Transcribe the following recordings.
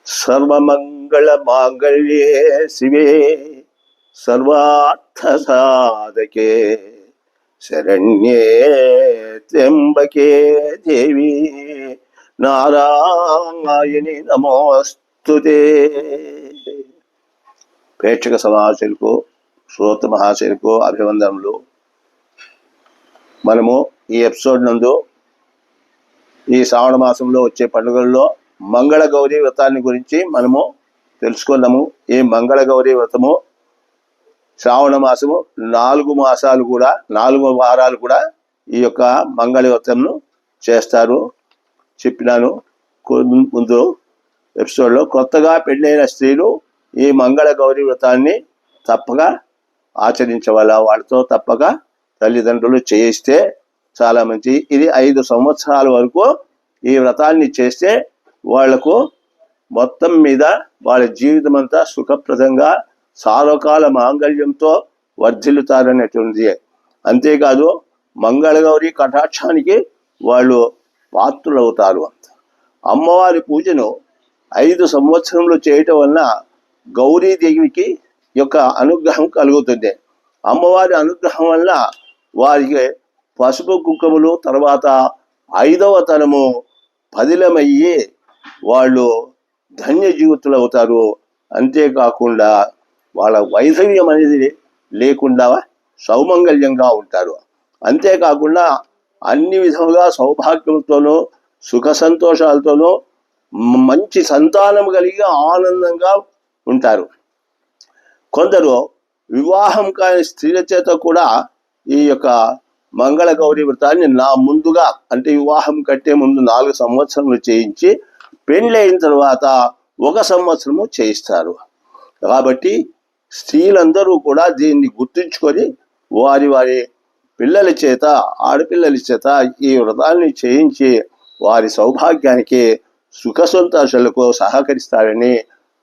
సర్వమంగళ మాంగళ్యే శివే సర్వార్థ సాధకే శరణ్యే త్ర్యంబకే దేవి నారాయణి నమోస్తుతే. ప్రేక్షక సమాజులకు, శ్రోత మహాశయులకు అభివందనలు. మనము ఈ ఎపిసోడ్ నందు ఈ శ్రావణ మాసంలో వచ్చే పండుగల్లో మంగళ గౌరీ వ్రతాన్ని గురించి మనము తెలుసుకున్నాము. ఈ మంగళ గౌరీ వ్రతము శ్రావణ మాసము 4 మాసాలు కూడా 4 వారాలు కూడా ఈ యొక్క మంగళ వ్రతంను చేస్తారు. చెప్పినాను ముందు ఎపిసోడ్లో. కొత్తగా పెళ్ళైన స్త్రీలు ఈ మంగళ గౌరీ వ్రతాన్ని తప్పక ఆచరించవాల. వాళ్ళతో తప్పక తల్లిదండ్రులు చేయిస్తే చాలా మంచి. ఇది 5 సంవత్సరాల వరకు ఈ వ్రతాన్ని చేస్తే వాళ్లకు మొత్తం మీద వాళ్ళ జీవితం అంతా సుఖప్రదంగా సార్వకాల మాంగళ్యంతో వర్ధిల్లుతారనేటువంటిది. అంతేకాదు మంగళగౌరి కటాక్షానికి వాళ్ళు పాత్రులవుతారు. అమ్మవారి పూజను 5 సంవత్సరంలో చేయటం వలన గౌరీదేవికి యొక్క అనుగ్రహం కలుగుతుంది. అమ్మవారి అనుగ్రహం వల్ల వారికి పసుపు కుంకుమలు తర్వాత 5వ తరము పదిలమయ్యి వాళ్ళు ధన్య జీవితులు అవుతారు. అంతేకాకుండా వాళ్ళ వైధవ్యం అనేది లేకుండా సౌమంగళ్యంగా ఉంటారు. అంతేకాకుండా అన్ని విధముగా సౌభాగ్యంతోనూ సుఖ సంతోషాలతోనూ మంచి సంతానం కలిగి ఆనందంగా ఉంటారు. కొందరు వివాహం కాని స్త్రీల చేత కూడా ఈ యొక్క మంగళ గౌరీ వ్రతాన్ని ముందుగా అంటే వివాహం కట్టే ముందు 4 సంవత్సరములు చేయించి పెళ్ళైన తర్వాత 1 సంవత్సరము చేయిస్తారు. కాబట్టి స్త్రీలందరూ కూడా దీన్ని గుర్తుంచుకొని వారి వారి పిల్లల చేత ఆడపిల్లల చేత ఈ వ్రతాన్ని చేయించి వారి సౌభాగ్యానికి సుఖ సంతోషాలకు సహకరిస్తారని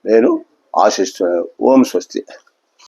నేను ఆశిస్తున్నాను. ఓం స్వస్తి.